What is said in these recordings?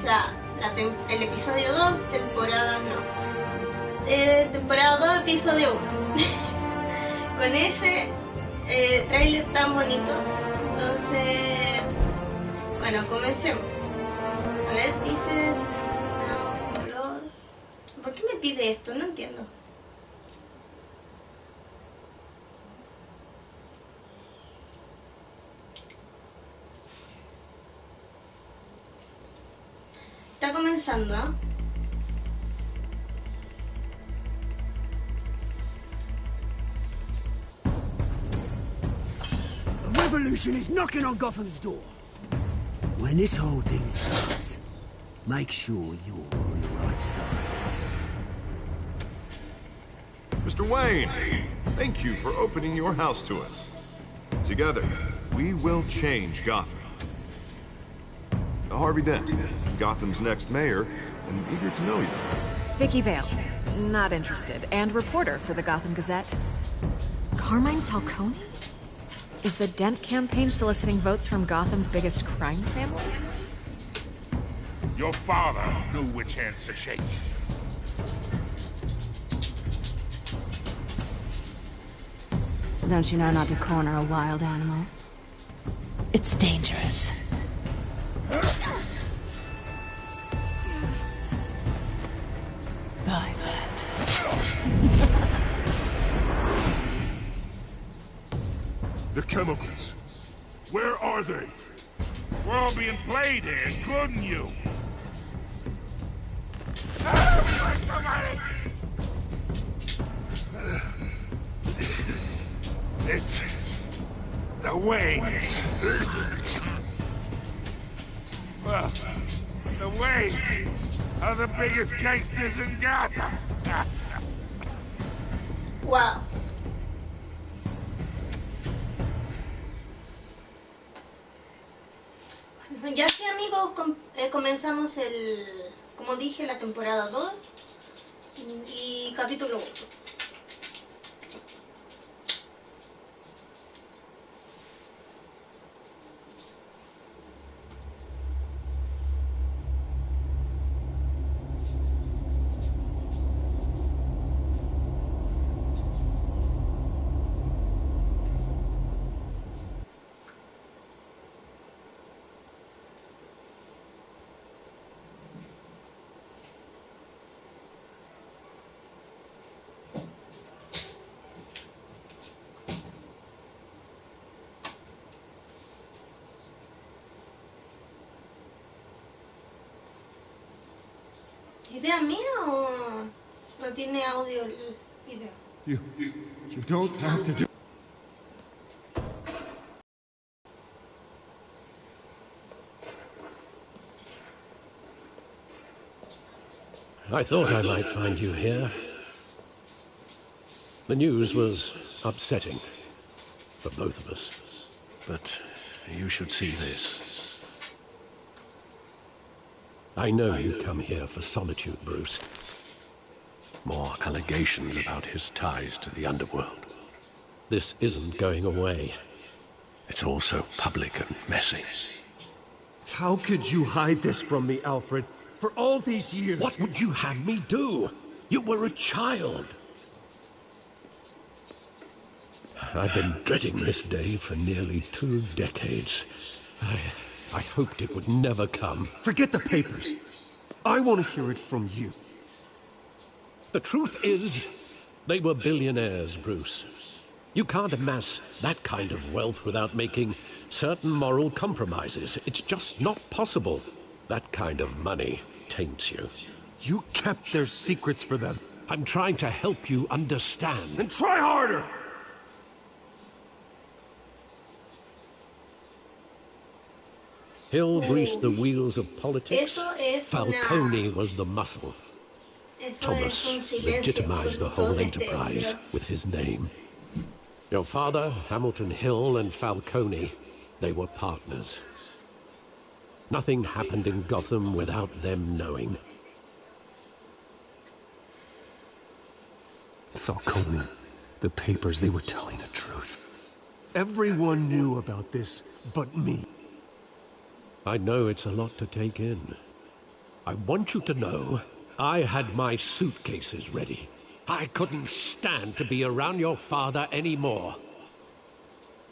sea, el episodio 2, temporada no. Temporada 2, episodio 1. Con ese trailer tan bonito. Entonces, bueno, comencemos. A ver, dices... No, color... ¿Por qué me pide esto? No entiendo. Está comenzando, ¿eh? A revolution is knocking on Gotham's door. When this whole thing starts, make sure you're on the right side. Mr. Wayne, thank you for opening your house to us. Together, we will change Gotham. Harvey Dent, Gotham's next mayor, and eager to know you. Vicky Vale, not interested, and reporter for the Gotham Gazette. Carmine Falcone? Is the Dent campaign soliciting votes from Gotham's biggest crime family? Your father knew which hands to shake. Don't you know not to corner a wild animal? It's dangerous. I bet. The chemicals. Where are they? We're all being played here, including you. It's... the Waynes. Well, the Waynes are the biggest gangsters in Gotham. Wow. Ya sí, amigos, comenzamos como dije, la temporada 2 y capítulo 1. ¿Idea mía o no tiene audio el video? You don't have to do... I thought I might find you here. The news was upsetting for both of us, but you should see this. I know you come here for solitude, Bruce. More allegations about his ties to the underworld. This isn't going away. It's all so public and messy. How could you hide this from me, Alfred? For all these years... What would you have me do? You were a child. I've been dreading this day for nearly 2 decades. I hoped it would never come. Forget the papers. I want to hear it from you. The truth is, they were billionaires, Bruce. You can't amass that kind of wealth without making certain moral compromises. It's just not possible. That kind of money taints you. You kept their secrets for them. I'm trying to help you understand. Then try harder! Hill greased the wheels of politics. Falcone was the muscle. Thomas legitimized the whole enterprise with his name. Your father, Hamilton Hill, and Falcone, they were partners. Nothing happened in Gotham without them knowing. Falcone, the papers, they were telling the truth. Everyone knew about this but me. I know it's a lot to take in. I want you to know I had my suitcases ready. I couldn't stand to be around your father anymore.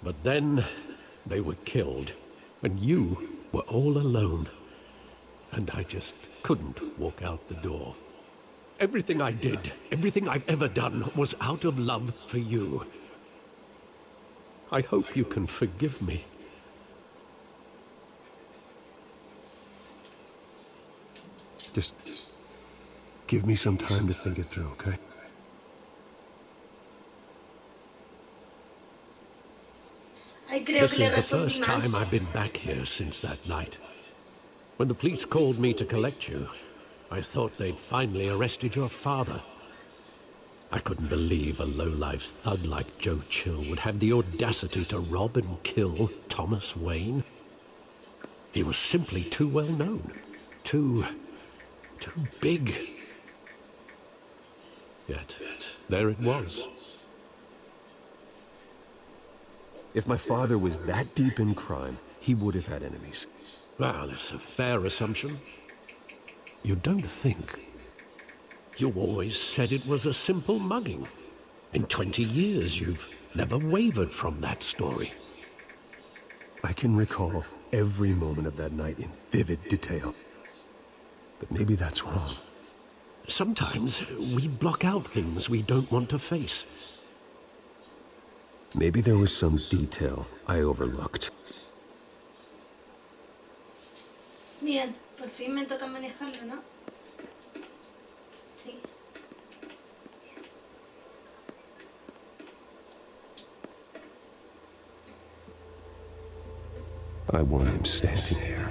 But then they were killed, and you were all alone. And I just couldn't walk out the door. Everything I did, everything I've ever done, was out of love for you. I hope you can forgive me. Just give me some time to think it through, okay? This is the first time I've been back here since that night. When the police called me to collect you, I thought they'd finally arrested your father. I couldn't believe a low-life thug like Joe Chill would have the audacity to rob and kill Thomas Wayne. He was simply too well known. Too big. Yet, there it was. If my father was that deep in crime, he would have had enemies. Well, it's a fair assumption. You don't think. You always said it was a simple mugging. In 20 years, you've never wavered from that story. I can recall every moment of that night in vivid detail. But maybe that's wrong. Sometimes we block out things we don't want to face. Maybe there was some detail I overlooked. Bien, por fin me toca manejarlo, ¿no? Sí. I want him standing here,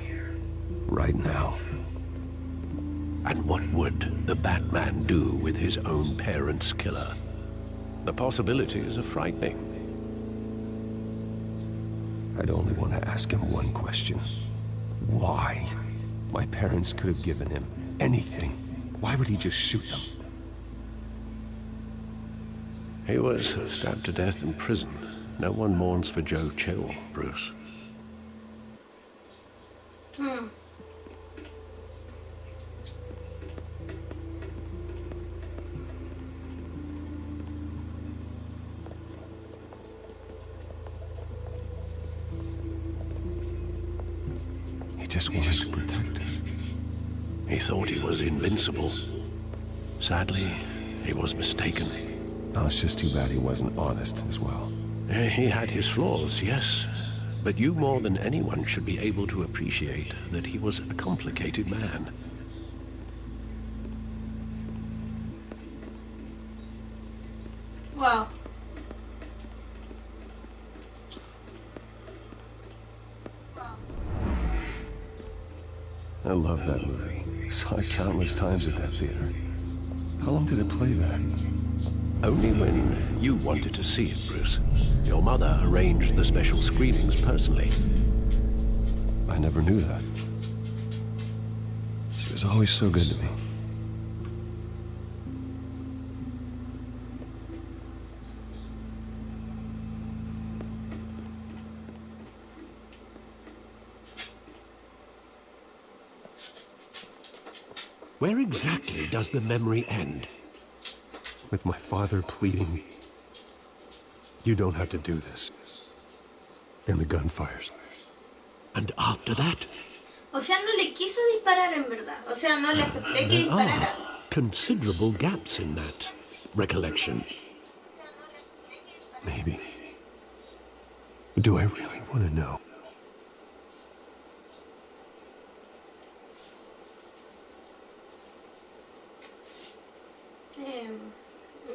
right now. And what would the Batman do with his own parents' killer? The possibilities are frightening. I'd only want to ask him one question. Why? My parents could have given him anything. Why would he just shoot them? He was stabbed to death in prison. No one mourns for Joe Chill, Bruce. He just wanted to protect us. He thought he was invincible. Sadly, he was mistaken. Oh, it's just too bad he wasn't honest as well. He had his flaws, yes. But you more than anyone should be able to appreciate that he was a complicated man. Wow. I love that movie. Saw it countless times at that theater. How long did it play there? Only when you wanted to see it, Bruce. Your mother arranged the special screenings personally. I never knew that. She was always so good to me. Where exactly does the memory end? With my father pleading, "You don't have to do this." And the gun fires. And after that? O sea, no le quiso disparar en verdad. O sea, no le acepté que disparara. Considerable gaps in that recollection. Maybe. But do I really want to know?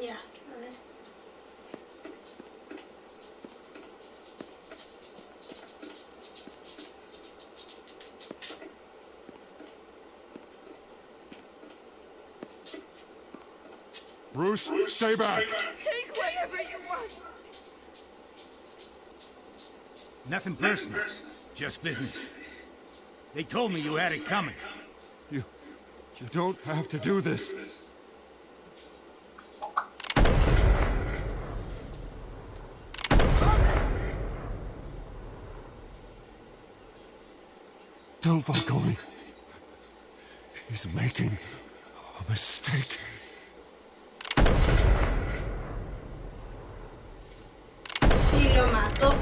Ya, a ver. Bruce, stay back. Take whatever you want. Nothing personal, just business. They told me you had it coming. You don't have to do this. Don't Falcone. He's making a mistake. Y lo mató.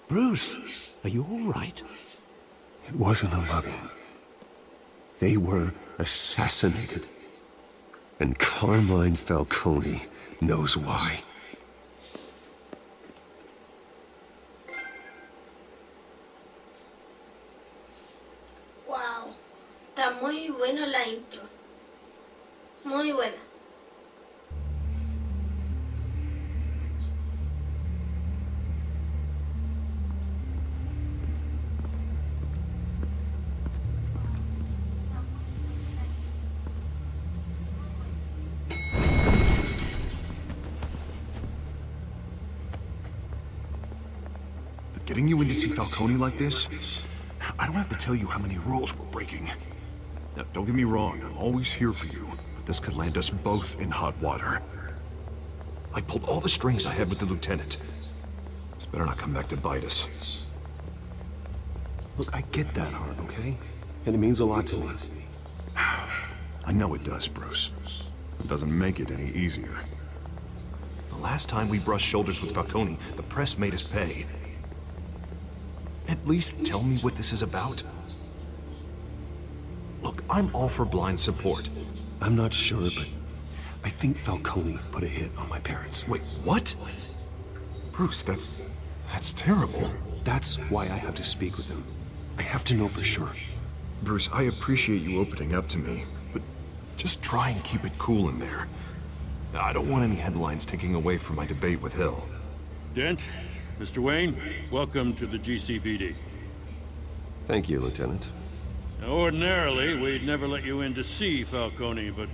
Bruce, are you all right? It wasn't a mugging. They were assassinated. And Carmine Falcone knows why. Wow. Está muy bueno la intro. Muy buena. Getting you in to see Falcone like this? I don't have to tell you how many rules we're breaking. Now, don't get me wrong, I'm always here for you, but this could land us both in hot water. I pulled all the strings I had with the lieutenant. This better not come back to bite us. Look, I get that, Hart, okay? And it means a lot to me. I know it does, Bruce. It doesn't make it any easier. The last time we brushed shoulders with Falcone, the press made us pay. At least tell me what this is about. Look, I'm all for blind support. I'm not sure, but I think Falcone put a hit on my parents. Wait, what? Bruce, that's terrible. That's why I have to speak with him. I have to know for sure. Bruce, I appreciate you opening up to me, but just try and keep it cool in there. I don't want any headlines taking away from my debate with Hill. Dent, Mr. Wayne, welcome to the GCPD. Thank you, Lieutenant. Now, ordinarily, we'd never let you in to see Falcone, but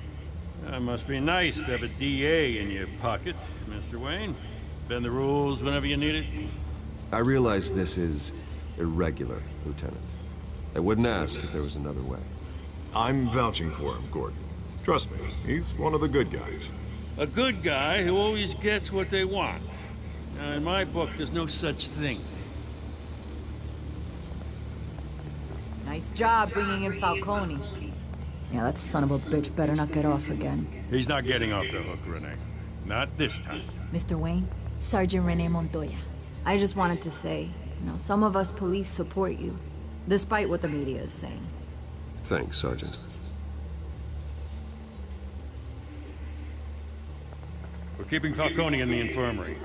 it must be nice to have a DA in your pocket, Mr. Wayne. Bend the rules whenever you need it. I realize this is irregular, Lieutenant. I wouldn't ask if there was another way. I'm vouching for him, Gordon. Trust me, he's one of the good guys. A good guy who always gets what they want. Now, in my book, there's no such thing. Nice job bringing in Falcone. Yeah, that son of a bitch better not get off again. He's not getting off the hook, Renee. Not this time. Mr. Wayne, Sergeant Renee Montoya. I just wanted to say, some of us police support you, despite what the media is saying. Thanks, Sergeant. We're keeping Falcone in the infirmary.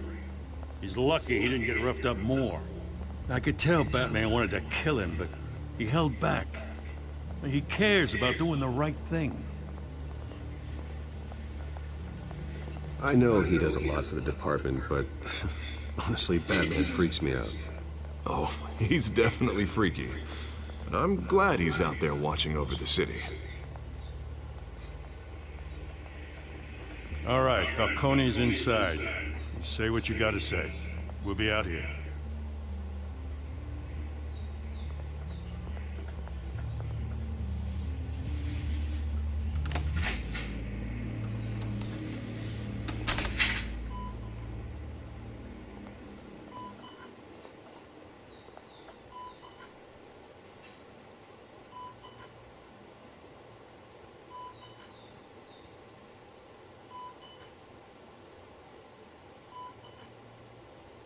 He's lucky he didn't get roughed up more. I could tell Batman wanted to kill him, but he held back. He cares about doing the right thing. I know he does a lot for the department, but honestly, Batman freaks me out. Oh, he's definitely freaky. But I'm glad he's out there watching over the city. All right, Falcone's inside. You say what you gotta say. We'll be out here.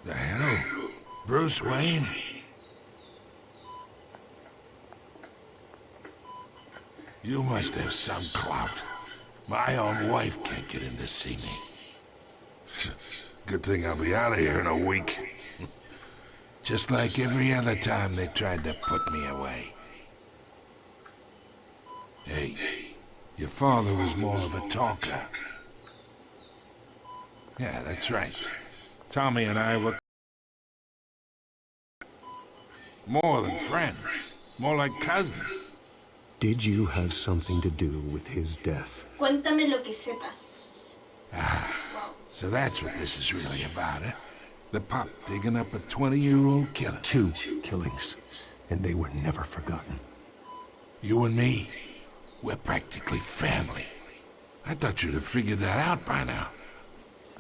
The hell? Bruce Wayne? You must have some clout. My own wife can't get in to see me. Good thing I'll be out of here in a week. Just like every other time they tried to put me away. Hey, your father was more of a talker. Yeah, that's right. Tommy and I were more than friends, more like cousins. Did you have something to do with his death? Cuéntame lo que sepas. So that's what this is really about, eh? The pup digging up a 20-year-old killer. 2 killings, and they were never forgotten. You and me, we're practically family. I thought you'd have figured that out by now.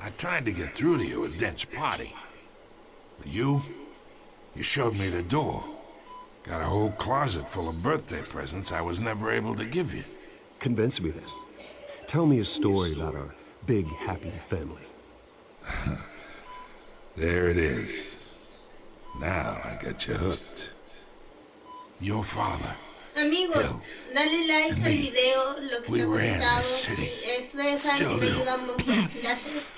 I tried to get through to you at Dent's party. But you showed me the door. Got a whole closet full of birthday presents I was never able to give you. Convince me then. Tell me a story about our big, happy family. There it is. Now I got you hooked. Your father, Amigos, Bill, dale like al me. video, lo que We está ran comentado. this city. Esto es algo Still que do. ayudamos. Gracias.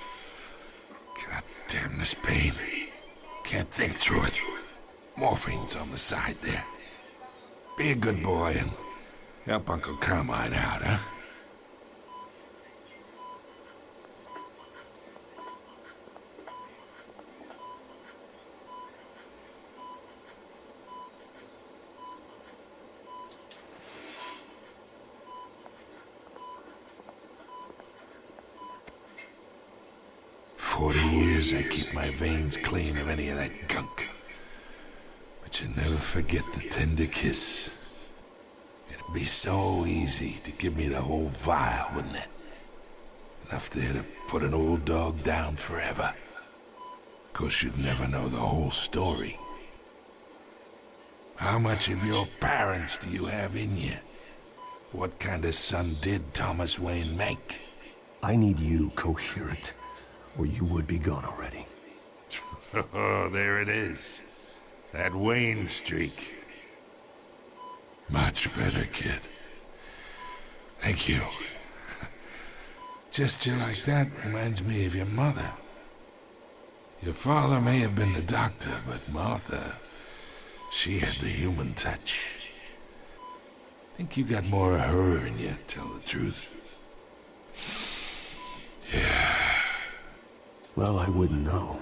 God damn this pain. Can't think through it. Morphine's on the side there. Be a good boy and help Uncle Carmine out, huh? I keep my veins clean of any of that gunk. But you never forget the tender kiss. It'd be so easy to give me the whole vial, wouldn't it? Enough there to put an old dog down forever. Of course, you'd never know the whole story. How much of your parents do you have in you? What kind of son did Thomas Wayne make? I need you coherent, or you would be gone already. Oh, there it is. That Wayne streak. Much better, kid. Thank you. Gesture like that reminds me of your mother. Your father may have been the doctor, but Martha, she had the human touch. Think you got more of her in you, tell the truth. Yeah. Well, I wouldn't know.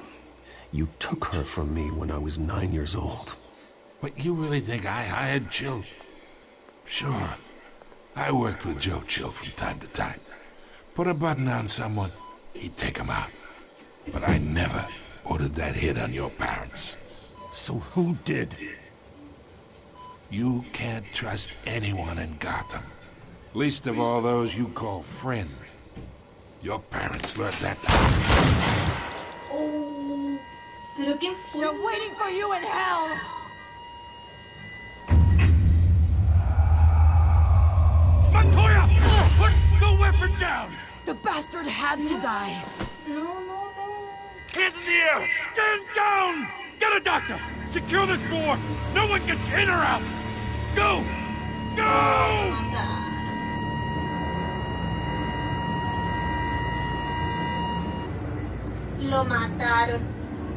You took her from me when I was 9 years old. But you really think I hired Chill? Sure. I worked with Joe Chill from time to time. Put a button on someone, he'd take him out. But I never ordered that hit on your parents. So who did? You can't trust anyone in Gotham. Least of all those you call friend. Your parents learned that. Oh, pero ¿quién fue? They're waiting for you in hell! Montoya! Put the weapon down! The bastard had to die. No, no, no. Hands in the air! Stand down! Get a doctor! Secure this floor! No one gets in or out! Go! Go! Lo mataron.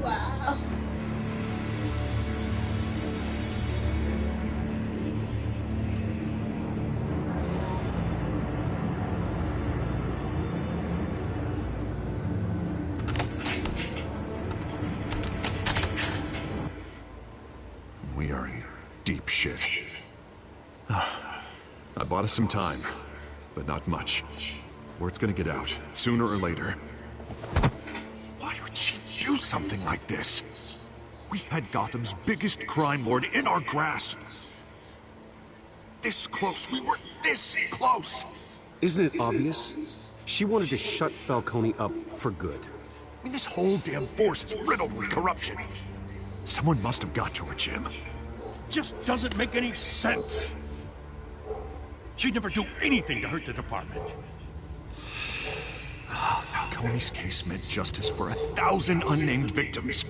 Wow. We are in deep shit. I bought us some time, but not much. Word's gonna get out, sooner or later. Why would she do something like this? We had Gotham's biggest crime lord in our grasp. This close, we were this close! Isn't it obvious? She wanted to shut Falcone up for good. I mean, this whole damn force is riddled with corruption. Someone must have got to her, Jim. Just doesn't make any sense. She'd never do anything to hurt the department. Falcone's case meant justice for 1,000 unnamed victims.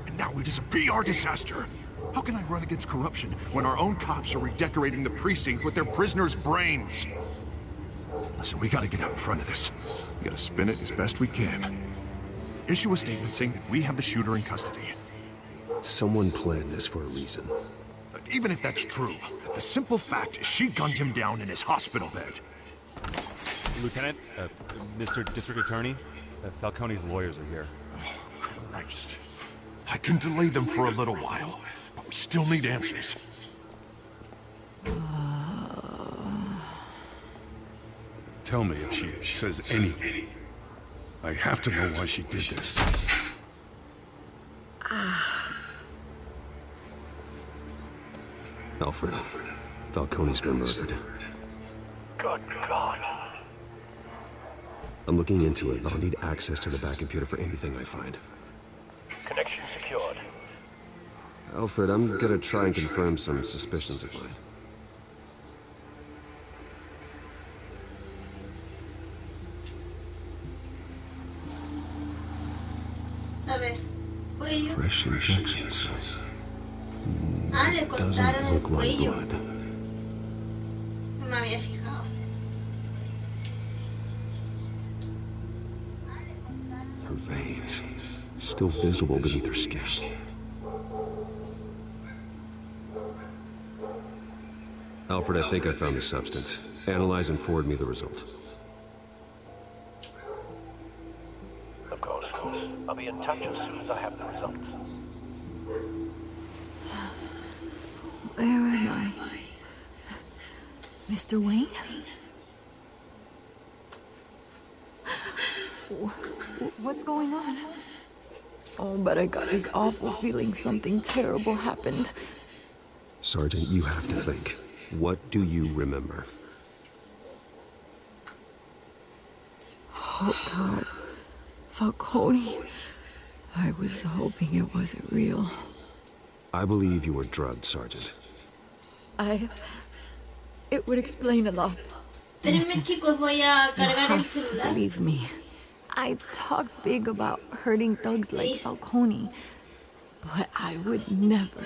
And now it is a PR disaster. How can I run against corruption when our own cops are redecorating the precinct with their prisoners' brains? Listen, we gotta get out in front of this. We gotta spin it as best we can. Issue a statement saying that we have the shooter in custody. Someone planned this for a reason. Even if that's true, the simple fact is she gunned him down in his hospital bed. Lieutenant, Mr. District Attorney, Falcone's lawyers are here. Oh, Christ. I can delay them for a little while, but we still need answers. Tell me if she says anything. I have to know why she did this. Alfred, Falcone's been murdered. Good God. I'm looking into it, but I'll need access to the back computer for anything I find. Connection secured. Alfred, I'm gonna try and confirm some suspicions of mine. A ver, cuello. Fresh injection site. Le cortaron Doesn't el look like cuello. blood. No me había fijado. Her veins, still visible beneath her skin. Alfred, I think I found the substance. Analyze and forward me the result. Of course. I'll be in touch as soon as I have the results. Where am I? Mr. Wayne? What's going on? Oh, but I got this awful feeling something terrible happened. Sergeant, you have to think. What do you remember? Oh, God. Falcone. I was hoping it wasn't real. I believe you were drugged, Sergeant. It would explain a lot. Espérenme, chicos, voy a You cargar el have to celular. believe me. I talk big about hurting thugs like Falcone, but I would never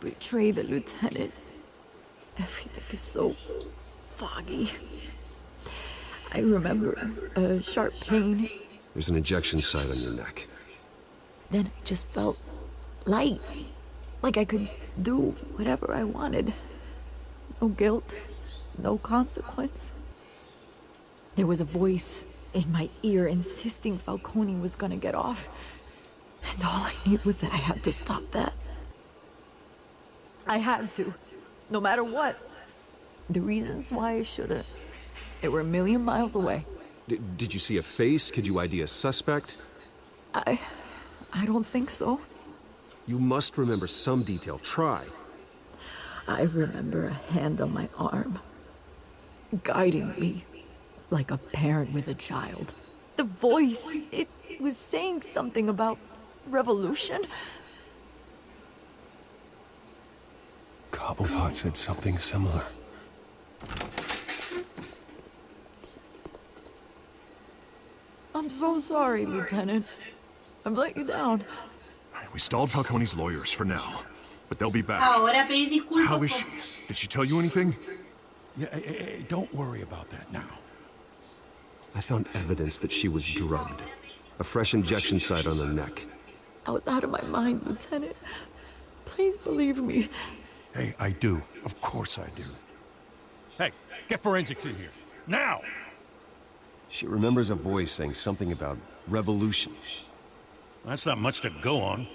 betray the lieutenant. Everything is so foggy. I remember a sharp pain. There's an injection site on your neck. Then I just felt light, like I could do whatever I wanted. No guilt, no consequence. There was a voice in my ear insisting Falcone was gonna get off. And all I knew was that I had to stop that. I had to, no matter what. The reasons why I should've, they were a million miles away. Did you see a face? Could you ID a suspect? I don't think so. You must remember some detail. Try. I remember a hand on my arm, guiding me like a parent with a child. The voice, it was saying something about revolution. Cobblepot said something similar. I'm so sorry, Lieutenant. I've let you down. We stalled Falcone's lawyers for now, but they'll be back. Ahora pedí disculpas. How is she? Did she tell you anything? Yeah, don't worry about that now. I found evidence that she was drugged. A fresh injection site on the neck. I was out of my mind, Lieutenant. Please believe me. Hey, I do. Of course I do. Hey, get forensics in here. Now! She remembers a voice saying something about revolution. That's not much to go on.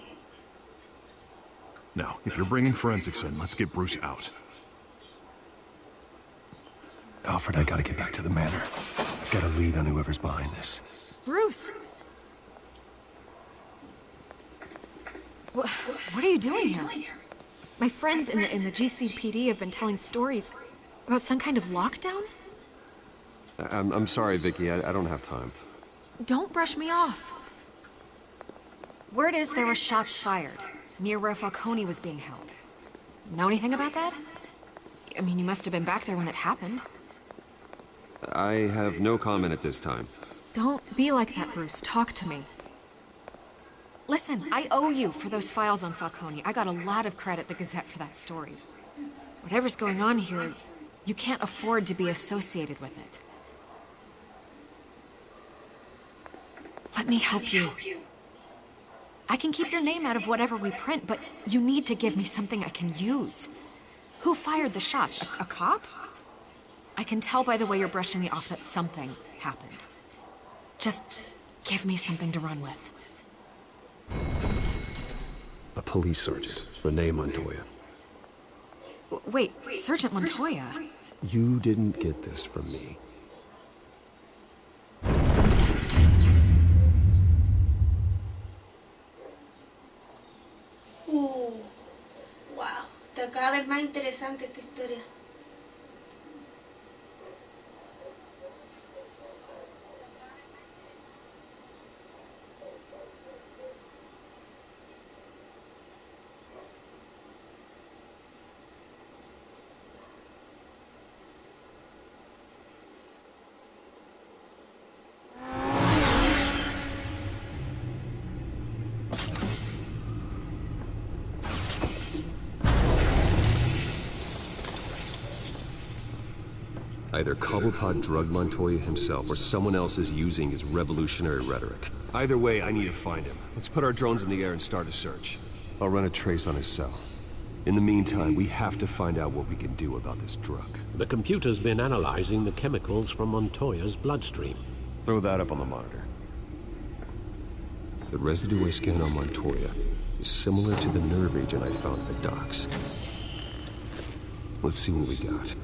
Now, if you're bringing forensics in, let's get Bruce out. Alfred, I gotta get back to the manor. I've got a lead on whoever's behind this. Bruce! What are you doing here? My friends in the GCPD have been telling stories about some kind of lockdown? I'm sorry, Vicky. I don't have time. Don't brush me off. Word is there were shots fired near where Falcone was being held. Know anything about that? I mean, you must have been back there when it happened. I have no comment at this time. Don't be like that, Bruce. Talk to me. Listen, I owe you for those files on Falcone. I got a lot of credit at the Gazette for that story. Whatever's going on here, you can't afford to be associated with it. Let me help you. I can keep your name out of whatever we print, but you need to give me something I can use. Who fired the shots? A cop? I can tell by the way you're brushing me off that something happened. Just give me something to run with. A police sergeant, Renee Montoya. Wait, Sergeant Montoya? You didn't get this from me. Wow, está cada vez más interesante esta historia. Either Cobblepot drugged Montoya himself, or someone else is using his revolutionary rhetoric. Either way, I need to find him. Let's put our drones in the air and start a search. I'll run a trace on his cell. In the meantime, we have to find out what we can do about this drug. The computer's been analyzing the chemicals from Montoya's bloodstream. Throw that up on the monitor. The residue I scanned on Montoya is similar to the nerve agent I found at the docks. Let's see what we got.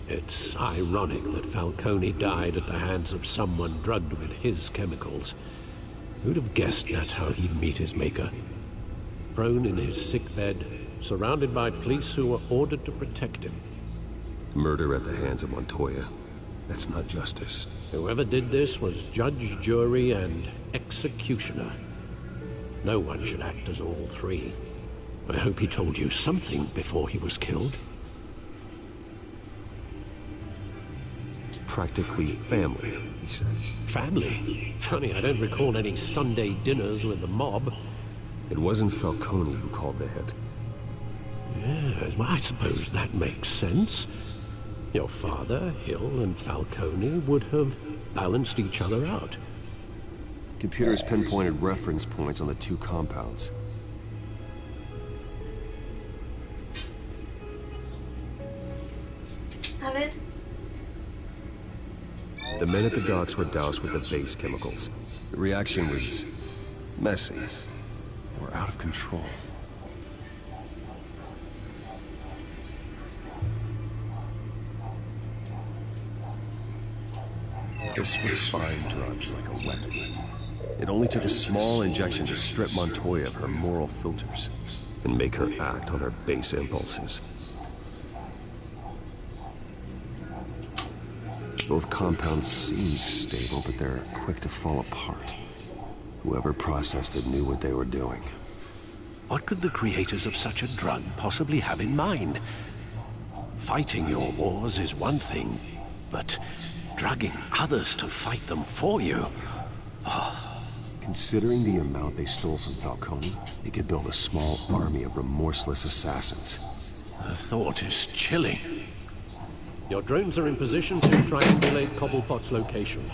It's ironic that Falcone died at the hands of someone drugged with his chemicals. Who'd have guessed that's how he'd meet his maker? Prone in his sickbed, surrounded by police who were ordered to protect him. Murder at the hands of Montoya. That's not justice. Whoever did this was judge, jury, and executioner. No one should act as all three. I hope he told you something before he was killed. Practically family, he said. Family? Funny, I don't recall any Sunday dinners with the mob. It wasn't Falcone who called the hit. Yes, well, I suppose that makes sense. Your father, Hill, and Falcone would have balanced each other out. Computer's pinpointed reference points on the two compounds. A ver. The men at the docks were doused with the base chemicals. The reaction was messy. They were out of control. This refined drug is like a weapon. It only took a small injection to strip Montoya of her moral filters and make her act on her base impulses. Both compounds seem stable, but they're quick to fall apart. Whoever processed it knew what they were doing. What could the creators of such a drug possibly have in mind? Fighting your wars is one thing, but drugging others to fight them for you? Oh. Considering the amount they stole from Falcone, they could build a small army of remorseless assassins. The thought is chilling. Your drones are in position to triangulate Cobblepot's location.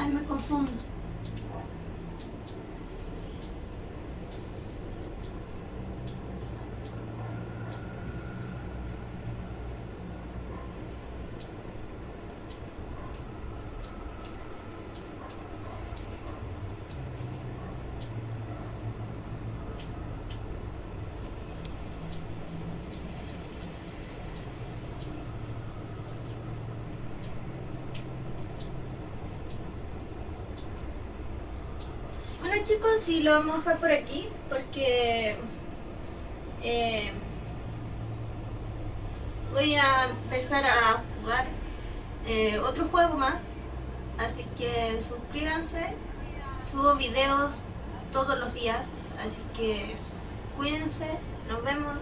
Ay, me confundo. Bueno chicos, sí lo vamos a dejar por aquí porque voy a empezar a jugar otro juego más, así que suscríbanse, subo videos todos los días, así que cuídense, nos vemos,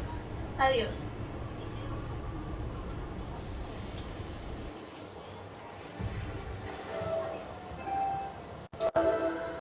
adiós.